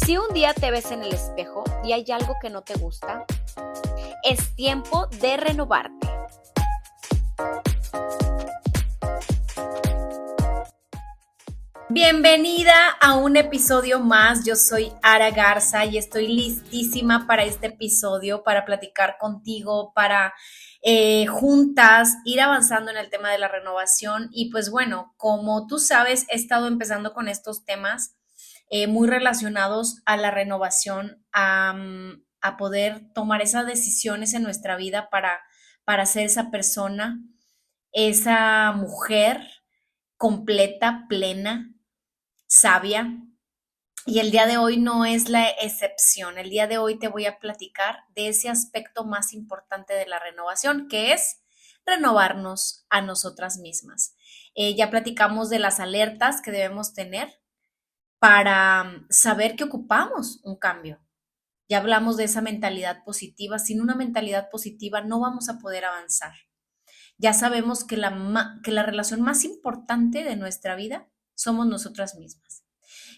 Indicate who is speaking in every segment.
Speaker 1: Si un día te ves en el espejo y hay algo que no te gusta, es tiempo de renovarte. Bienvenida a un episodio más. Yo soy Ara Garza y estoy listísima para este episodio, para platicar contigo, para juntas ir avanzando en el tema de la renovación. Y pues bueno, como tú sabes, he estado empezando con estos temas muy relacionados a la renovación, a poder tomar esas decisiones en nuestra vida para ser esa persona, esa mujer completa, plena, sabia. Y el día de hoy no es la excepción. El día de hoy te voy a platicar de ese aspecto más importante de la renovación, que es renovarnos a nosotras mismas. Ya platicamos de las alertas que debemos tener para saber que ocupamos un cambio. Ya hablamos de esa mentalidad positiva. Sin una mentalidad positiva no vamos a poder avanzar. Ya sabemos que la relación más importante de nuestra vida somos nosotras mismas.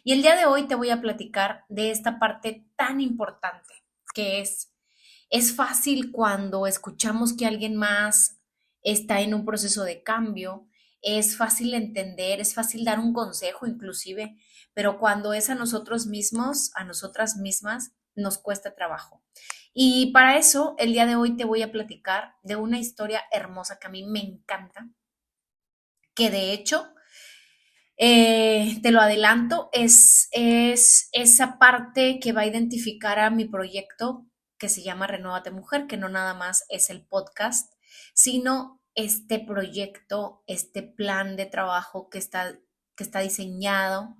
Speaker 1: Y el día de hoy te voy a platicar de esta parte tan importante que es fácil cuando escuchamos que alguien más está en un proceso de cambio, es fácil entender, es fácil dar un consejo inclusive, pero cuando es a nosotros mismos, a nosotras mismas, nos cuesta trabajo. Y para eso, el día de hoy te voy a platicar de una historia hermosa que a mí me encanta, que de hecho te lo adelanto, es esa parte que va a identificar a mi proyecto que se llama Renuévate Mujer, que no nada más es el podcast, sino este proyecto, este plan de trabajo que está diseñado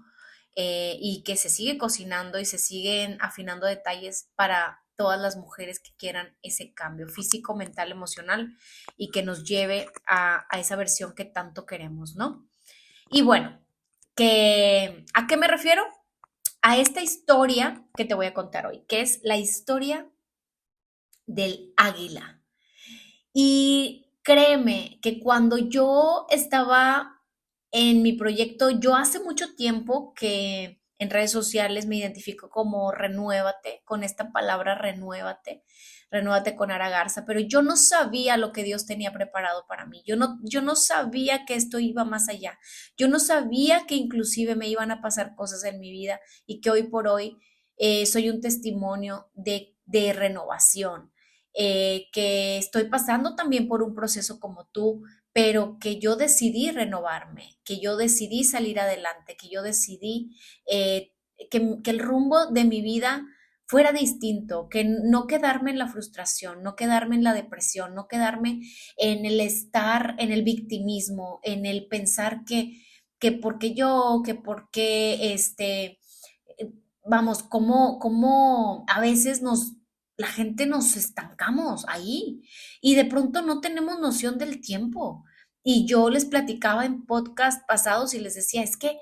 Speaker 1: y que se sigue cocinando y se siguen afinando detalles para todas las mujeres que quieran ese cambio físico, mental, emocional y que nos lleve a esa versión que tanto queremos, ¿no? Y bueno, ¿a qué me refiero? A esta historia que te voy a contar hoy, que es la historia del águila. Y créeme que cuando yo estaba en mi proyecto, yo hace mucho tiempo que en redes sociales me identifico como renuévate, con esta palabra renuévate, renuévate con Ara Garza, pero yo no sabía lo que Dios tenía preparado para mí. Yo no sabía que esto iba más allá. Yo no sabía que inclusive me iban a pasar cosas en mi vida y que hoy por hoy soy un testimonio de renovación, que estoy pasando también por un proceso como tú, pero que yo decidí renovarme, que yo decidí salir adelante, que yo decidí que el rumbo de mi vida fuera distinto, que no quedarme en la frustración, no quedarme en la depresión, no quedarme en el estar, en el victimismo, en el pensar que porque yo, que porque vamos, como a veces la gente nos estancamos ahí y de pronto no tenemos noción del tiempo. Y yo les platicaba en podcast pasados y les decía, es que,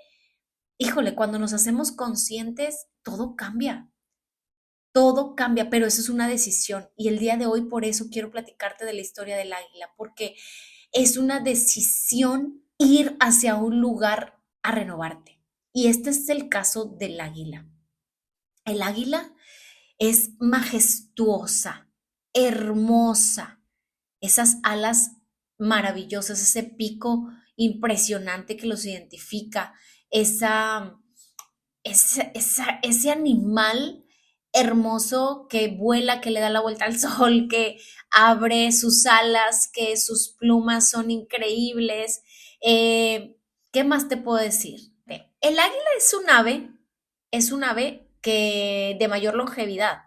Speaker 1: híjole, cuando nos hacemos conscientes, todo cambia, pero eso es una decisión. Y el día de hoy por eso quiero platicarte de la historia del águila, porque es una decisión ir hacia un lugar a renovarte. Y este es el caso del águila. El águila es majestuosa, hermosa, esas alas maravillosas, ese pico impresionante que los identifica, ese animal hermoso que vuela, que le da la vuelta al sol, que abre sus alas, que sus plumas son increíbles. ¿Qué más te puedo decir? El águila es un ave que de mayor longevidad.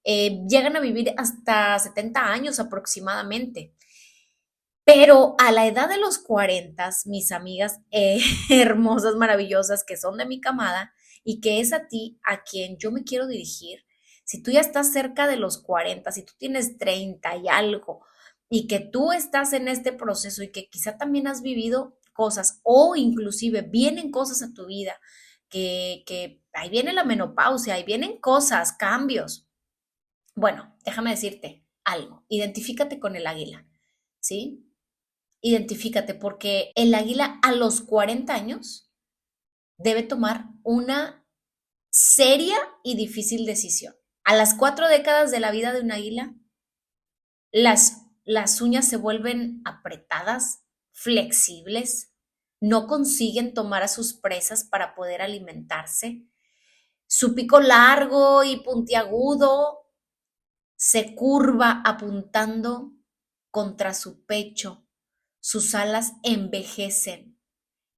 Speaker 1: Llegan a vivir hasta 70 años aproximadamente. Pero a la edad de los 40, mis amigas hermosas, maravillosas, que son de mi camada y que es a ti a quien yo me quiero dirigir, si tú ya estás cerca de los 40, si tú tienes 30 y algo, y que tú estás en este proceso y que quizá también has vivido cosas o inclusive vienen cosas a tu vida, que ahí viene la menopausia, ahí vienen cosas, cambios. Bueno, déjame decirte algo, identifícate con el águila, ¿sí? Identifícate, porque el águila a los 40 años debe tomar una seria y difícil decisión. A las 4 décadas de la vida de un águila, las uñas se vuelven apretadas, flexibles, no consiguen tomar a sus presas para poder alimentarse. Su pico largo y puntiagudo se curva apuntando contra su pecho. Sus alas envejecen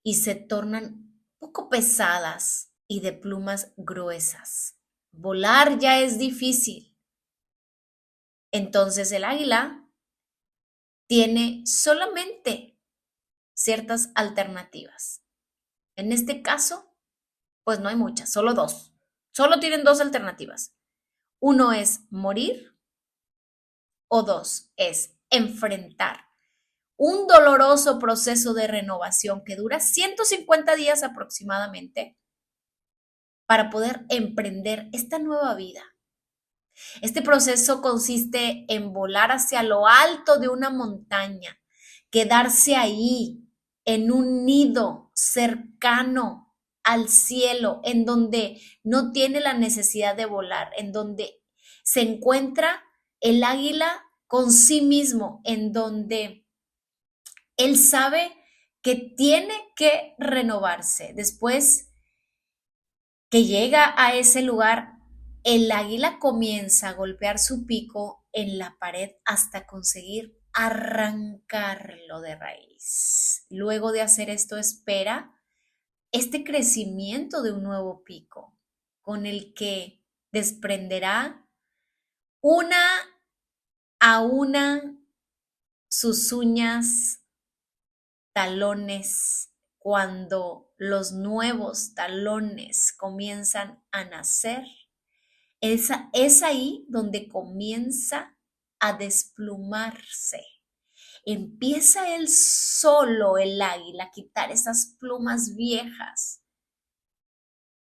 Speaker 1: y se tornan poco pesadas y de plumas gruesas. Volar ya es difícil. Entonces el águila tiene solamente ciertas alternativas. En este caso, pues no hay muchas, solo dos. Solo tienen dos alternativas. Uno es morir o dos es enfrentar un doloroso proceso de renovación que dura 150 días aproximadamente para poder emprender esta nueva vida. Este proceso consiste en volar hacia lo alto de una montaña, quedarse ahí en un nido cercano al cielo, en donde no tiene la necesidad de volar, en donde se encuentra el águila con sí mismo, en donde él sabe que tiene que renovarse. Después que llega a ese lugar, el águila comienza a golpear su pico en la pared hasta conseguir arrancarlo de raíz. Luego de hacer esto, espera este crecimiento de un nuevo pico con el que desprenderá una a una sus uñas, talones. Cuando los nuevos talones comienzan a nacer, es ahí donde comienza a desplumarse. Empieza él solo, el águila, a quitar esas plumas viejas.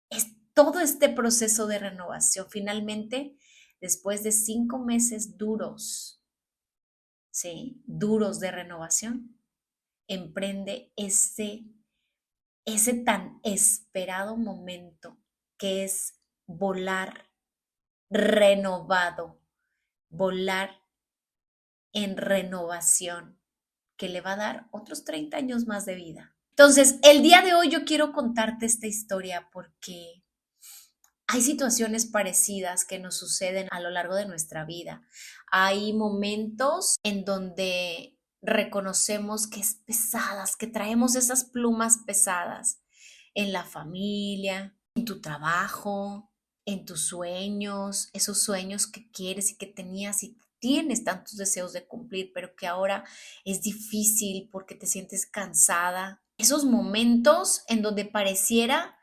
Speaker 1: Es todo este proceso de renovación. Finalmente, después de 5 meses duros, ¿sí? Duros de renovación, emprende ese tan esperado momento que es volar renovado, volar en renovación, que le va a dar otros 30 años más de vida. Entonces, el día de hoy yo quiero contarte esta historia porque hay situaciones parecidas que nos suceden a lo largo de nuestra vida. Hay momentos en donde reconocemos que es pesadas, que traemos esas plumas pesadas en la familia, en tu trabajo, en tus sueños, esos sueños que quieres y que tenías y tienes tantos deseos de cumplir, pero que ahora es difícil porque te sientes cansada. Esos momentos en donde pareciera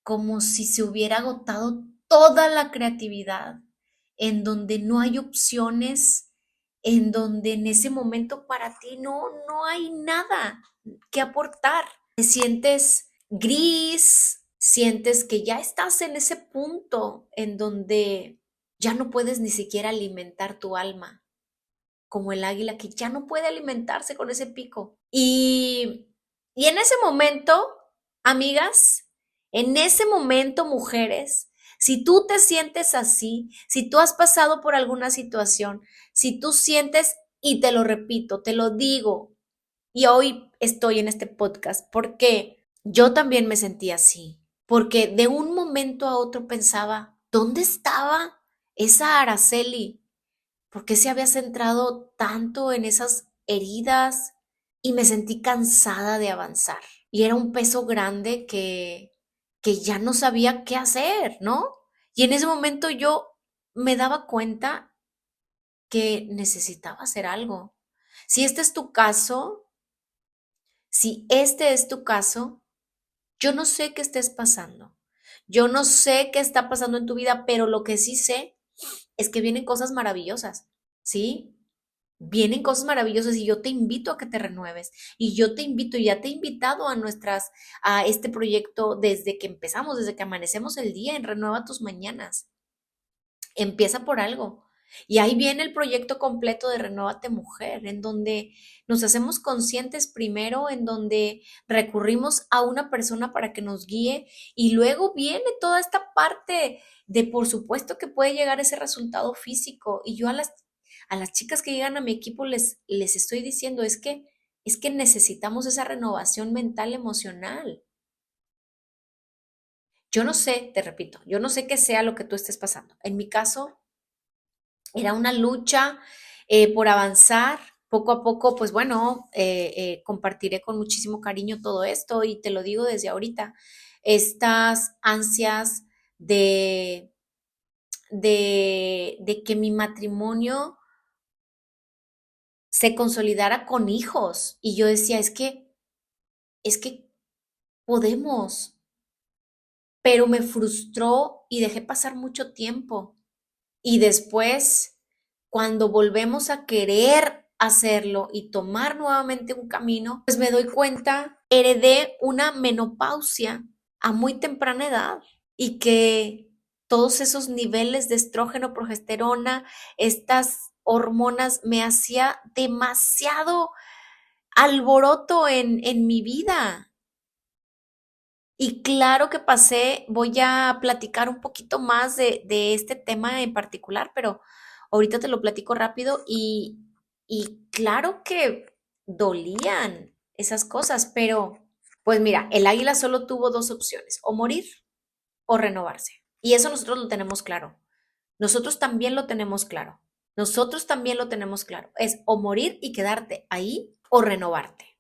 Speaker 1: como si se hubiera agotado toda la creatividad, en donde no hay opciones, en donde en ese momento para ti no hay nada que aportar. Te sientes gris, sientes que ya estás en ese punto en donde ya no puedes ni siquiera alimentar tu alma, como el águila que ya no puede alimentarse con ese pico. Y en ese momento, amigas, en ese momento, mujeres, si tú te sientes así, si tú has pasado por alguna situación, si tú sientes, y te lo repito, te lo digo, y hoy estoy en este podcast porque yo también me sentí así, porque de un momento a otro pensaba, ¿dónde estaba esa Araceli? ¿Por qué se había centrado tanto en esas heridas? Y me sentí cansada de avanzar. Y era un peso grande que ya no sabía qué hacer, ¿no? Y en ese momento yo me daba cuenta que necesitaba hacer algo. Si este es tu caso, si este es tu caso, yo no sé qué estés pasando. Yo no sé qué está pasando en tu vida, pero lo que sí sé es que vienen cosas maravillosas, ¿sí? Vienen cosas maravillosas y yo te invito a que te renueves y yo te invito, ya te he invitado a este proyecto desde que empezamos, desde que amanecemos el día en Renueva tus mañanas. Empieza por algo. Y ahí viene el proyecto completo de Renuévate Mujer, en donde nos hacemos conscientes primero, en donde recurrimos a una persona para que nos guíe y luego viene toda esta parte de, por supuesto, que puede llegar ese resultado físico. Y yo a las chicas que llegan a mi equipo les estoy diciendo, es que necesitamos esa renovación mental, emocional. Yo no sé, te repito, yo no sé qué sea lo que tú estés pasando. En mi caso, era una lucha por avanzar. Poco a poco, pues bueno, compartiré con muchísimo cariño todo esto y te lo digo desde ahorita. Estas ansias de, de que mi matrimonio se consolidara con hijos. Y yo decía, es que podemos, pero me frustró y dejé pasar mucho tiempo. Y después, cuando volvemos a querer hacerlo y tomar nuevamente un camino, pues me doy cuenta, heredé una menopausia a muy temprana edad y que todos esos niveles de estrógeno, progesterona, estas hormonas me hacía demasiado alboroto en mi vida. Y claro que pasé, voy a platicar un poquito más de este tema en particular, pero ahorita te lo platico rápido y claro que dolían esas cosas, pero pues mira, el águila solo tuvo dos opciones, o morir o renovarse. Y eso nosotros lo tenemos claro. Nosotros también lo tenemos claro. Nosotros también lo tenemos claro. Es o morir y quedarte ahí o renovarte.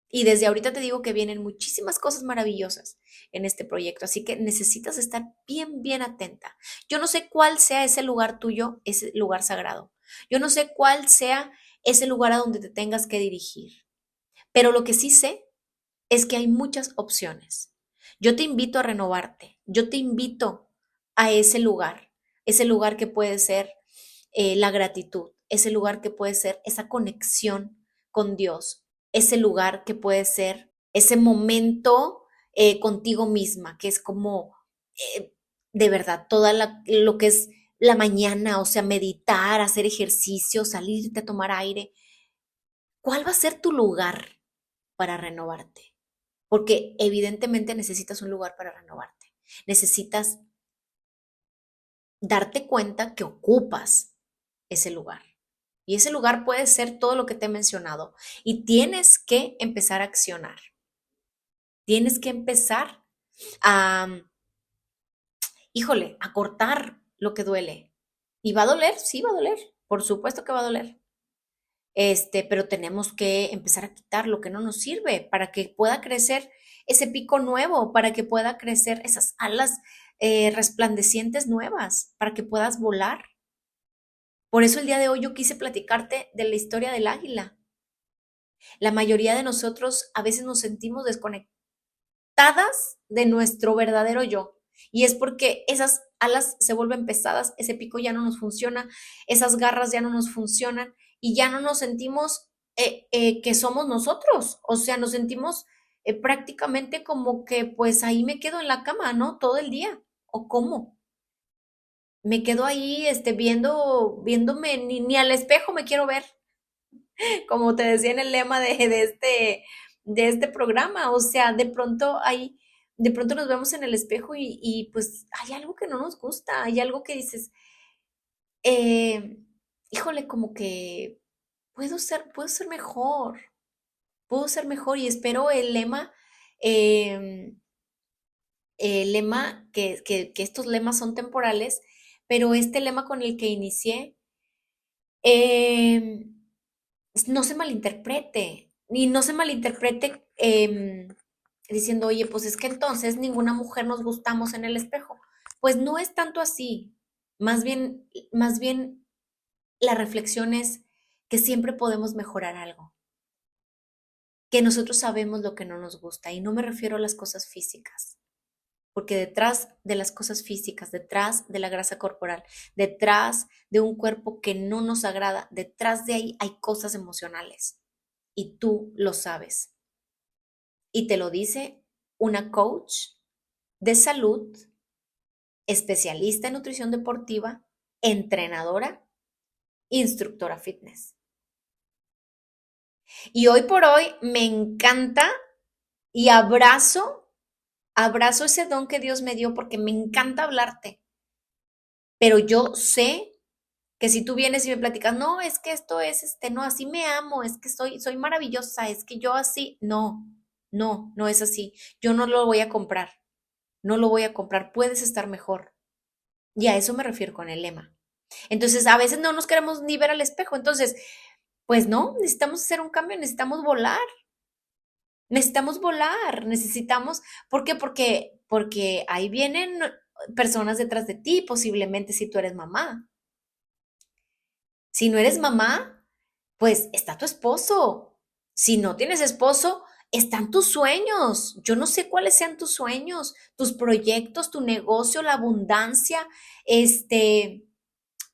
Speaker 1: Y desde ahorita te digo que vienen muchísimas cosas maravillosas en este proyecto, así que necesitas estar bien, bien atenta. Yo no sé cuál sea ese lugar tuyo, ese lugar sagrado. Yo no sé cuál sea ese lugar a donde te tengas que dirigir, pero lo que sí sé es que hay muchas opciones. Yo te invito a renovarte, yo te invito a ese lugar que puede ser la gratitud, ese lugar que puede ser esa conexión con Dios, ese lugar que puede ser ese momento contigo misma, que es como eh, de verdad lo que es la mañana, o sea, meditar, hacer ejercicio, salirte a tomar aire. ¿Cuál va a ser tu lugar para renovarte? Porque evidentemente necesitas un lugar para renovarte. Necesitas darte cuenta que ocupas ese lugar. Y ese lugar puede ser todo lo que te he mencionado. Y tienes que empezar a accionar. Tienes que empezar a, híjole, a cortar lo que duele. ¿Y va a doler? Sí, va a doler. Por supuesto que va a doler. Pero tenemos que empezar a quitar lo que no nos sirve para que pueda crecer ese pico nuevo, para que pueda crecer esas alas resplandecientes nuevas, para que puedas volar. Por eso el día de hoy yo quise platicarte de la historia del águila. La mayoría de nosotros a veces nos sentimos desconectadas de nuestro verdadero yo. Y es porque esas alas se vuelven pesadas, ese pico ya no nos funciona, esas garras ya no nos funcionan y ya no nos sentimos que somos nosotros. O sea, nos sentimos prácticamente como que pues ahí me quedo en la cama, ¿no? Todo el día. ¿O cómo? Me quedo ahí viéndome, ni al espejo me quiero ver, como te decía en el lema de este programa, o sea, de pronto nos vemos en el espejo y pues hay algo que no nos gusta, hay algo que dices, eh, híjole, como que puedo ser mejor y espero eh, el lema, que estos lemas son temporales, pero este lema con el que inicié, eh, no se malinterprete, y no se malinterprete diciendo, oye, pues es que entonces ninguna mujer nos gustamos en el espejo. Pues no es tanto así. Más bien la reflexión es que siempre podemos mejorar algo, que nosotros sabemos lo que no nos gusta, y no me refiero a las cosas físicas, porque detrás de las cosas físicas, detrás de la grasa corporal, detrás de un cuerpo que no nos agrada, detrás de ahí hay cosas emocionales y tú lo sabes. Y te lo dice una coach de salud, especialista en nutrición deportiva entrenadora, instructora fitness. Y hoy por hoy me encanta y abrazo ese don que Dios me dio porque me encanta hablarte. Pero yo sé que si tú vienes y me platicas, no, es que esto es, no, así me amo, es que soy maravillosa, es que yo así, no, no, no es así. Yo no lo voy a comprar, no lo voy a comprar, puedes estar mejor. Y a eso me refiero con el lema. Entonces, a veces no nos queremos ni ver al espejo. Entonces, pues no, necesitamos hacer un cambio, necesitamos volar, necesitamos, ¿por qué? Porque ahí vienen personas detrás de ti, posiblemente si tú eres mamá. Si no eres mamá, pues está tu esposo. Si no tienes esposo, están tus sueños. Yo no sé cuáles sean tus sueños, tus proyectos, tu negocio, la abundancia,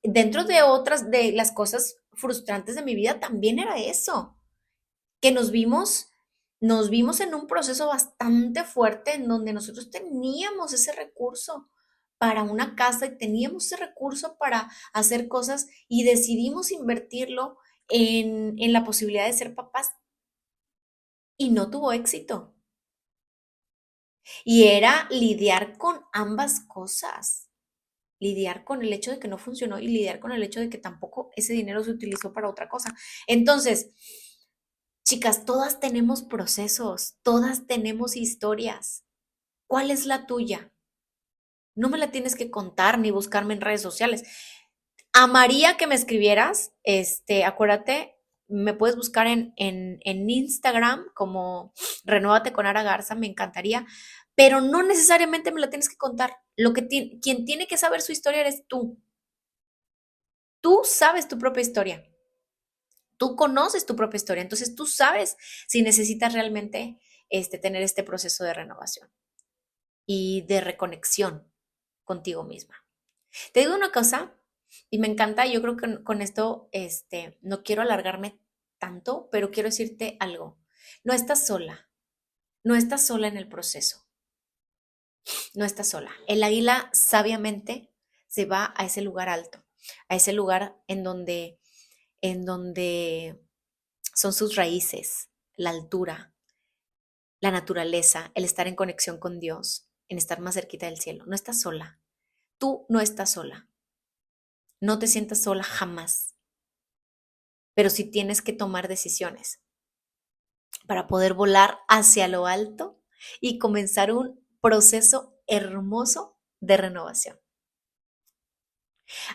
Speaker 1: dentro de otras de las cosas frustrantes de mi vida también era eso, que nos vimos en un proceso bastante fuerte en donde nosotros teníamos ese recurso para una casa y teníamos ese recurso para hacer cosas y decidimos invertirlo en la posibilidad de ser papás y no tuvo éxito. Y era lidiar con ambas cosas, lidiar con el hecho de que no funcionó y lidiar con el hecho de que tampoco ese dinero se utilizó para otra cosa. Entonces, chicas, todas tenemos procesos, todas tenemos historias. ¿Cuál es la tuya? No me la tienes que contar ni buscarme en redes sociales. Amaría que me escribieras, acuérdate, me puedes buscar en Instagram como Renuévate con Ara Garza, me encantaría, pero no necesariamente me la tienes que contar. Quien tiene que saber su historia eres tú. Tú sabes tu propia historia. Tú conoces tu propia historia, entonces tú sabes si necesitas realmente tener este proceso de renovación y de reconexión contigo misma. Te digo una cosa, y me encanta, yo creo que con esto no quiero alargarme tanto, pero quiero decirte algo. No estás sola, no estás sola en el proceso, no estás sola. El águila sabiamente se va a ese lugar alto, a ese lugar en donde son sus raíces, la altura, la naturaleza, el estar en conexión con Dios, en estar más cerquita del cielo. No estás sola. Tú no estás sola. No te sientas sola jamás. Pero sí tienes que tomar decisiones para poder volar hacia lo alto y comenzar un proceso hermoso de renovación.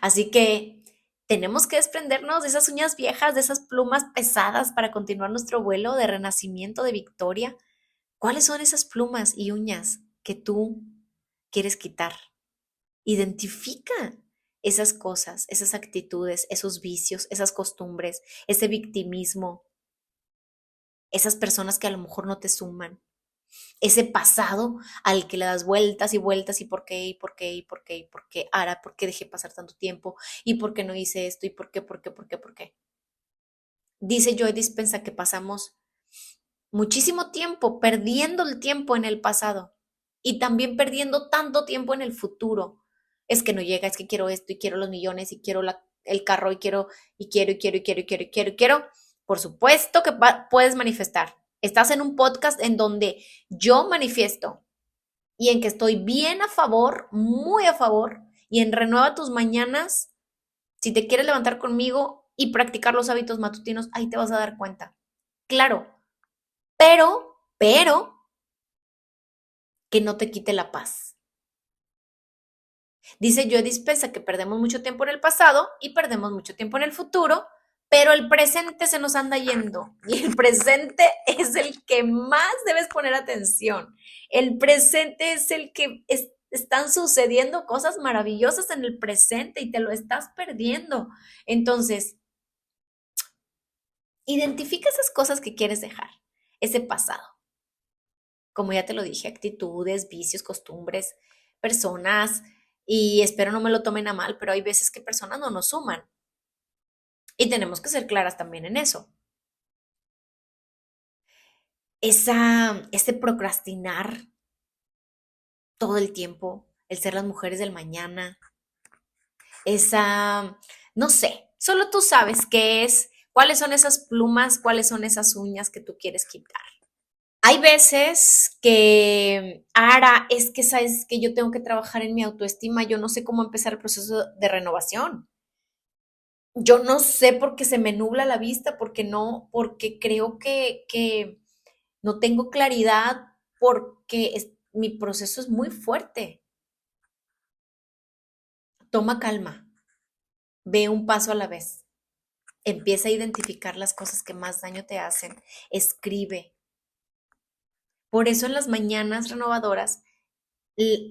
Speaker 1: Así que tenemos que desprendernos de esas uñas viejas, de esas plumas pesadas para continuar nuestro vuelo de renacimiento, de victoria. ¿Cuáles son esas plumas y uñas que tú quieres quitar? Identifica esas cosas, esas actitudes, esos vicios, esas costumbres, ese victimismo, esas personas que a lo mejor no te suman, ese pasado al que le das vueltas y vueltas y por qué, y por qué, y por qué, y por qué, ahora, por qué dejé pasar tanto tiempo, y por qué no hice esto, y por qué, por qué, por qué, por qué. Dice Joe Dispensa que pasamos muchísimo tiempo perdiendo el tiempo en el pasado y también perdiendo tanto tiempo en el futuro. Es que no llega, es que quiero esto y quiero los millones y quiero el carro y quiero y quiero y quiero y quiero y quiero y quiero y quiero. Por supuesto que puedes manifestar. Estás en un podcast en donde yo manifiesto y en que estoy bien a favor, muy a favor, y en Renueva tus mañanas. Si te quieres levantar conmigo y practicar los hábitos matutinos, ahí te vas a dar cuenta. Claro, pero, que no te quite la paz. Dice Joe Dispenza que perdemos mucho tiempo en el pasado y perdemos mucho tiempo en el futuro, pero el presente se nos anda yendo y el presente es el que más debes poner atención. El presente es el que están sucediendo cosas maravillosas en el presente y te lo estás perdiendo. Entonces, identifica esas cosas que quieres dejar, ese pasado. Como ya te lo dije, actitudes, vicios, costumbres, personas, y espero no me lo tomen a mal, pero hay veces que personas no nos suman y tenemos que ser claras también en eso. Ese procrastinar todo el tiempo, el ser las mujeres del mañana, esa, no sé, solo tú sabes qué es, cuáles son esas plumas, cuáles son esas uñas que tú quieres quitar. Hay veces que, Ara, es que sabes que yo tengo que trabajar en mi autoestima, yo no sé cómo empezar el proceso de renovación. Yo no sé por qué se me nubla la vista, porque no, porque creo que no tengo claridad, porque mi proceso es muy fuerte. Toma calma, ve un paso a la vez. Empieza a identificar las cosas que más daño te hacen. Escribe. Por eso en las mañanas renovadoras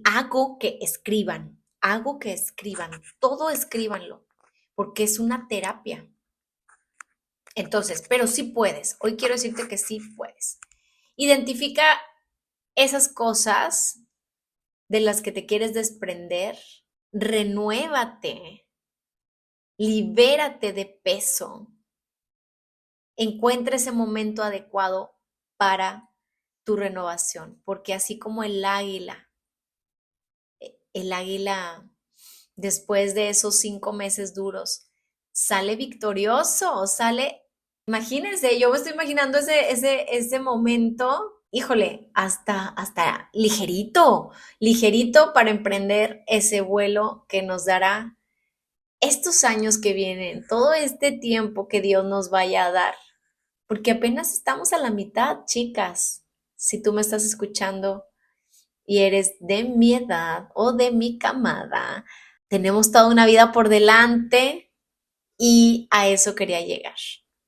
Speaker 1: hago que escriban, todo escríbanlo, porque es una terapia. Entonces, pero sí puedes. Hoy quiero decirte que sí puedes. Identifica esas cosas de las que te quieres desprender, renuévate, libérate de peso, encuentra ese momento adecuado para tu renovación, porque así como el águila después de esos 5 meses duros sale victorioso, imagínense, yo me estoy imaginando ese momento, híjole, hasta ligerito, ligerito para emprender ese vuelo que nos dará estos años que vienen, todo este tiempo que Dios nos vaya a dar, porque apenas estamos a la mitad, chicas. Si tú me estás escuchando y eres de mi edad o de mi camada, tenemos toda una vida por delante y a eso quería llegar.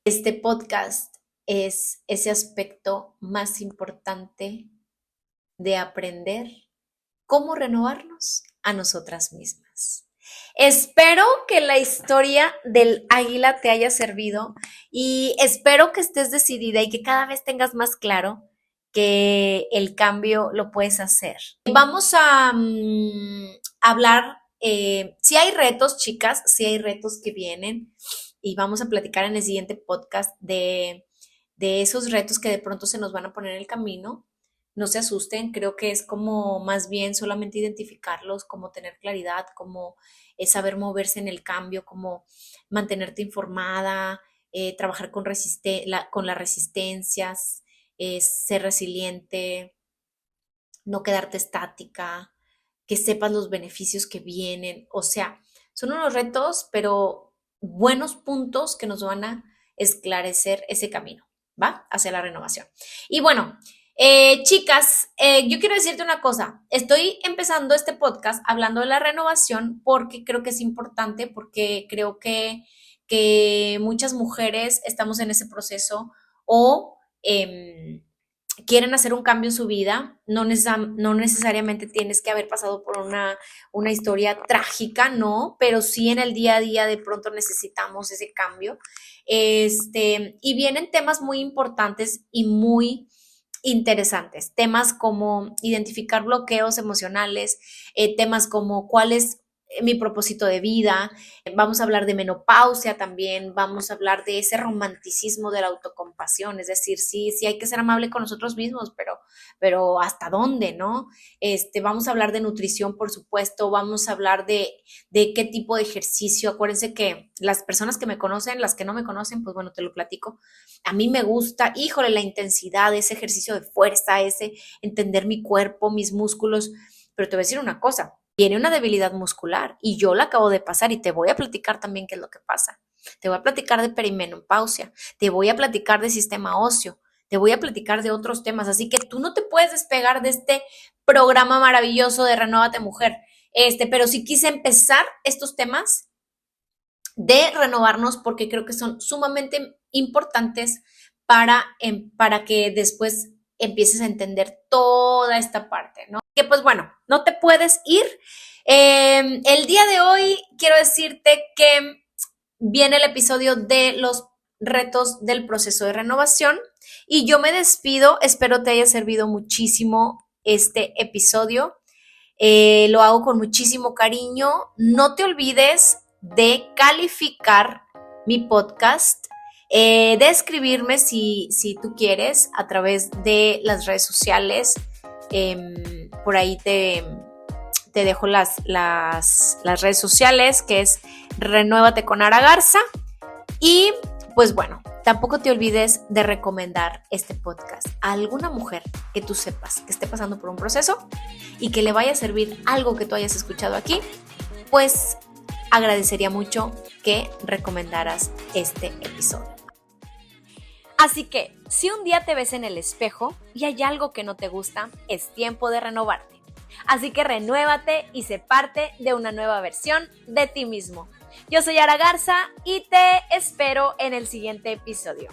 Speaker 1: Este podcast es ese aspecto más importante de aprender cómo renovarnos a nosotras mismas. Espero que la historia del águila te haya servido y espero que estés decidida y que cada vez tengas más claro que el cambio lo puedes hacer. Vamos a hablar, si hay retos, chicas, si hay retos que vienen y vamos a platicar en el siguiente podcast de esos retos que de pronto se nos van a poner en el camino. No se asusten, creo que es como más bien solamente identificarlos, como tener claridad, como saber moverse en el cambio, como mantenerte informada, trabajar con las resistencias, ser resiliente, no quedarte estática, que sepas los beneficios que vienen. O sea, son unos retos, pero buenos puntos que nos van a esclarecer ese camino, ¿va? Hacia la renovación. Y bueno, chicas, yo quiero decirte una cosa. Estoy empezando este podcast hablando de la renovación porque creo que es importante, porque creo que muchas mujeres estamos en ese proceso o quieren hacer un cambio en su vida, no necesariamente tienes que haber pasado por una historia trágica, no, pero sí en el día a día de pronto necesitamos ese cambio. Y vienen temas muy importantes y muy interesantes, temas como identificar bloqueos emocionales, temas como cuál es mi propósito de vida, vamos a hablar de menopausia también, vamos a hablar de ese romanticismo de la autocompasión, es decir, sí, sí hay que ser amable con nosotros mismos, pero ¿hasta dónde, no? Vamos a hablar de nutrición, por supuesto, vamos a hablar de qué tipo de ejercicio, acuérdense que las personas que me conocen, las que no me conocen, pues bueno, te lo platico, a mí me gusta, híjole, la intensidad, ese ejercicio de fuerza, ese entender mi cuerpo, mis músculos, pero te voy a decir una cosa, tiene una debilidad muscular y yo la acabo de pasar y te voy a platicar también qué es lo que pasa. Te voy a platicar de perimenopausia, te voy a platicar de sistema óseo, te voy a platicar de otros temas, así que tú no te puedes despegar de este programa maravilloso de Renóvate Mujer. Pero sí quise empezar estos temas de renovarnos porque creo que son sumamente importantes para que después empieces a entender toda esta parte, ¿no? Que pues bueno, no te puedes ir. El día de hoy quiero decirte que viene el episodio de los retos del proceso de renovación y yo me despido, espero te haya servido muchísimo este episodio. Lo hago con muchísimo cariño. No te olvides de calificar mi podcast, de escribirme si tú quieres a través de las redes sociales. Por ahí te te dejo las redes sociales, que es Renuévate con Ara Garza. Y pues bueno, tampoco te olvides de recomendar este podcast a alguna mujer que tú sepas que esté pasando por un proceso y que le vaya a servir algo que tú hayas escuchado aquí, pues agradecería mucho que recomendaras este episodio. Así que, si un día te ves en el espejo y hay algo que no te gusta, es tiempo de renovarte. Así que renuévate y sé parte de una nueva versión de ti mismo. Yo soy Ara Garza y te espero en el siguiente episodio.